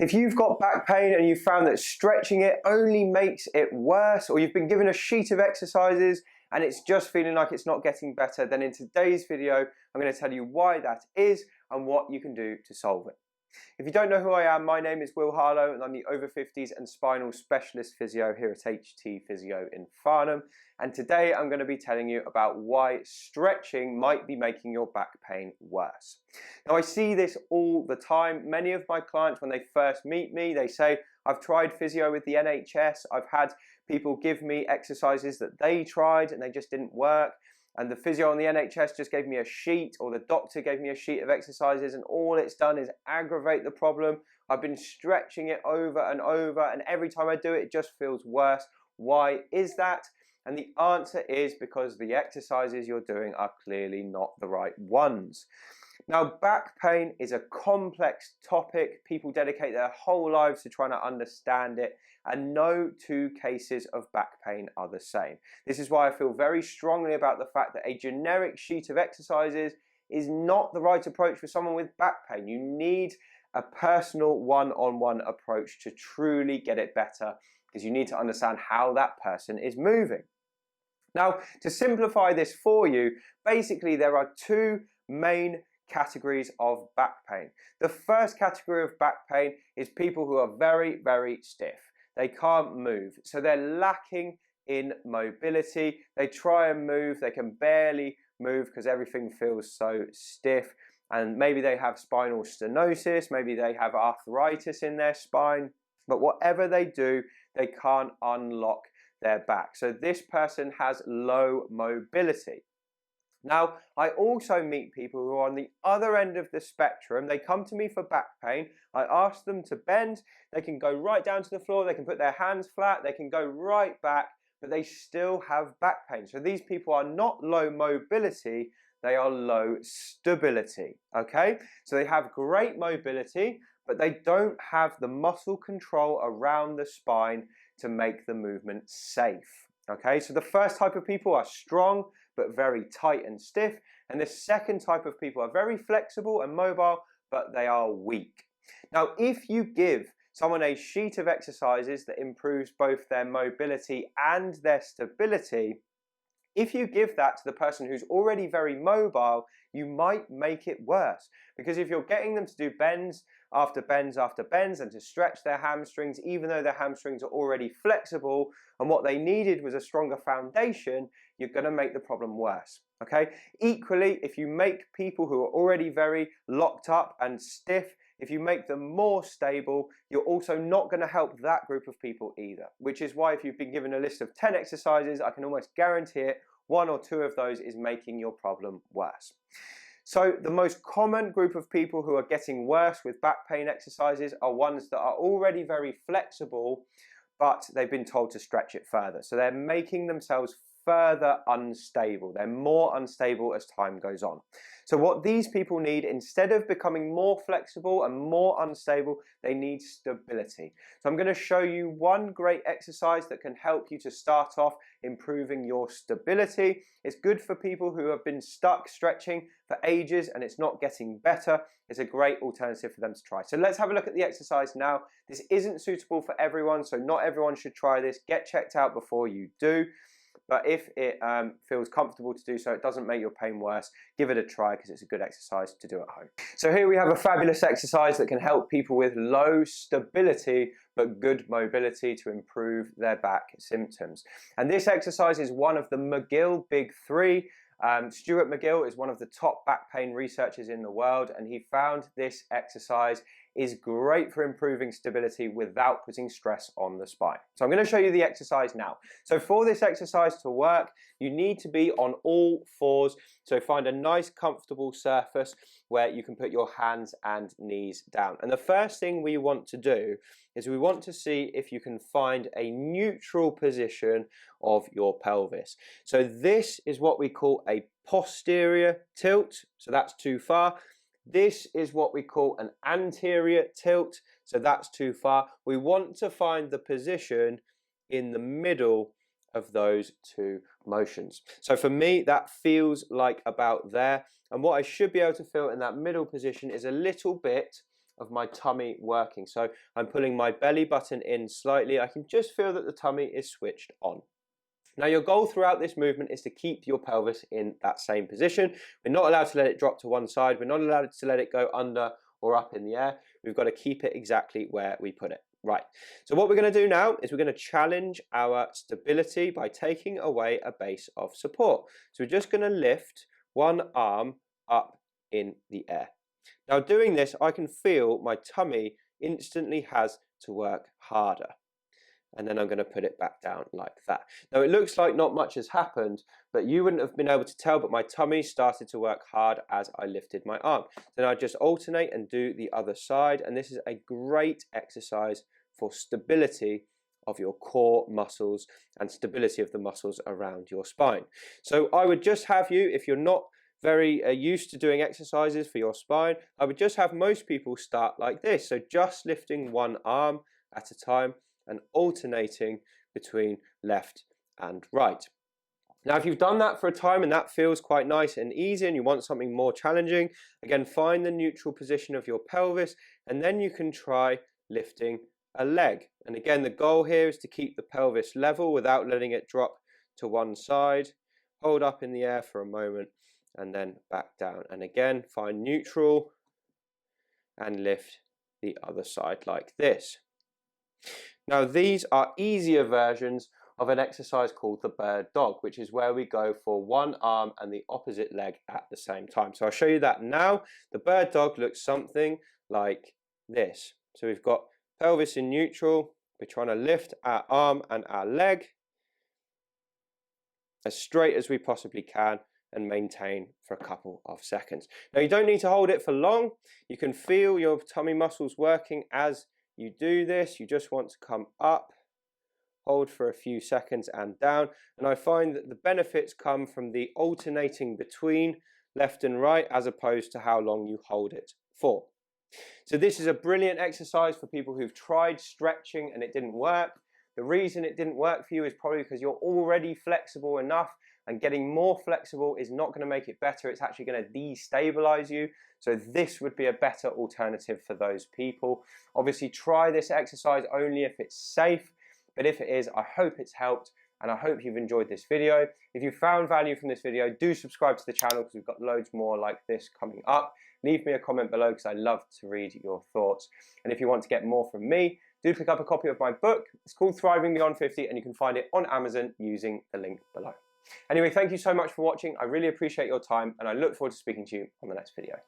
If you've got back pain and you found that stretching it only makes it worse, or you've been given a sheet of exercises and it's just feeling like it's not getting better, then in today's video, I'm going to tell you why that is and what you can do to solve it. If you don't know who I am, my name is Harlow and I'm the Over-Fifties and Spinal Specialist Physio here at HT Physio in Farnham. And today I'm going to be telling you about why stretching might be making your back pain worse. Now, I see this all the time. Many of my clients, when they first meet me, they say, I've tried physio with the NHS. I've had people give me exercises that they tried and they just didn't work. And the physio on the NHS just gave me a sheet, or the doctor gave me a sheet of exercises, and all it's done is aggravate the problem. I've been stretching it over and over, and every time I do it, it just feels worse. Why is that? And the answer is because the exercises you're doing are clearly not the right ones. Now, back pain is a complex topic. People dedicate their whole lives to trying to understand it, and no two cases of back pain are the same. This is why I feel very strongly about the fact that a generic sheet of exercises is not the right approach for someone with back pain. You need a personal one-on-one approach to truly get it better, because you need to understand how that person is moving. Now, to simplify this for you, basically there are two main categories of back pain. The first category of back pain is people who are very, very stiff. They can't move, so they're lacking in mobility. They try and move, they can barely move because everything feels so stiff, and maybe they have spinal stenosis, maybe they have arthritis in their spine, but whatever they do, they can't unlock their back. So this person has low mobility. Now, I also meet people who are on the other end of the spectrum. They come to me for back pain. I ask them to bend. They can go right down to the floor. They can put their hands flat. They can go right back, but they still have back pain. So these people are not low mobility. They are low stability, okay? So they have great mobility, but they don't have the muscle control around the spine to make the movement safe, okay? So the first type of people are strong, but very tight and stiff. And the second type of people are very flexible and mobile, but they are weak. Now, if you give someone a sheet of exercises that improves both their mobility and their stability, if you give that to the person who's already very mobile, you might make it worse. Because if you're getting them to do bends after bends after bends and to stretch their hamstrings, even though their hamstrings are already flexible and what they needed was a stronger foundation, you're going to make the problem worse. Okay? Equally, if you make people who are already very locked up and stiff, if you make them more stable, you're also not going to help that group of people either. Which is why if you've been given a list of 10 exercises, I can almost guarantee it, one or two of those is making your problem worse. So the most common group of people who are getting worse with back pain exercises are ones that are already very flexible, but they've been told to stretch it further. So they're making themselves further unstable. They're more unstable as time goes on. So what these people need, instead of becoming more flexible and more unstable, they need stability. So I'm going to show you one great exercise that can help you to start off improving your stability. It's good for people who have been stuck stretching for ages and it's not getting better. It's a great alternative for them to try. So let's have a look at the exercise now. This isn't suitable for everyone, so not everyone should try this. Get checked out before you do. But if it feels comfortable to do so, it doesn't make your pain worse, give it a try because it's a good exercise to do at home. So here we have a fabulous exercise that can help people with low stability but good mobility to improve their back symptoms. And this exercise is one of the McGill Big Three. Stuart McGill is one of the top back pain researchers in the world, and he found this exercise is great for improving stability without putting stress on the spine. So I'm going to show you the exercise now. So for this exercise to work, you need to be on all fours. So find a nice comfortable surface where you can put your hands and knees down. And the first thing we want to do is we want to see if you can find a neutral position of your pelvis. So this is what we call a posterior tilt. So that's too far. This is what we call an anterior tilt, so that's too far. We want to find the position in the middle of those two motions. So for me, that feels like about there, and what I should be able to feel in that middle position is a little bit of my tummy working. So I'm pulling my belly button in slightly. I can just feel that the tummy is switched on. Now your goal throughout this movement is to keep your pelvis in that same position. We're not allowed to let it drop to one side. We're not allowed to let it go under or up in the air. We've got to keep it exactly where we put it. Right, so what we're going to do now is we're going to challenge our stability by taking away a base of support. So we're just going to lift one arm up in the air. Now doing this, I can feel my tummy instantly has to work harder. And then I'm going to put it back down like that. Now it looks like not much has happened, but you wouldn't have been able to tell, but my tummy started to work hard as I lifted my arm. Then I just alternate and do the other side, and this is a great exercise for stability of your core muscles and stability of the muscles around your spine. So I would just have you, if you're not very used to doing exercises for your spine, I would just have most people start like this. So just lifting one arm at a time and alternating between left and right. Now if you've done that for a time and that feels quite nice and easy and you want something more challenging, again find the neutral position of your pelvis and then you can try lifting a leg. And again the goal here is to keep the pelvis level without letting it drop to one side. Hold up in the air for a moment and then back down. And again find neutral and lift the other side like this. Now these are easier versions of an exercise called the bird dog, which is where we go for one arm and the opposite leg at the same time. So I'll show you that now. The bird dog looks something like this. So we've got pelvis in neutral. We're trying to lift our arm and our leg as straight as we possibly can and maintain for a couple of seconds. Now you don't need to hold it for long. You can feel your tummy muscles working as you do this. You just want to come up, hold for a few seconds and down. And I find that the benefits come from the alternating between left and right as opposed to how long you hold it for. So this is a brilliant exercise for people who've tried stretching and it didn't work. The reason it didn't work for you is probably because you're already flexible enough, and getting more flexible is not going to make it better. It's actually going to destabilize you. So this would be a better alternative for those people. Obviously try this exercise only if it's safe, but if it is, I hope it's helped and I hope you've enjoyed this video. If you found value from this video, do subscribe to the channel because we've got loads more like this coming up. Leave me a comment below because I love to read your thoughts. And if you want to get more from me, do pick up a copy of my book. It's called Thriving Beyond 50 and you can find it on Amazon using the link below. Anyway, thank you so much for watching. I really appreciate your time and I look forward to speaking to you on the next video.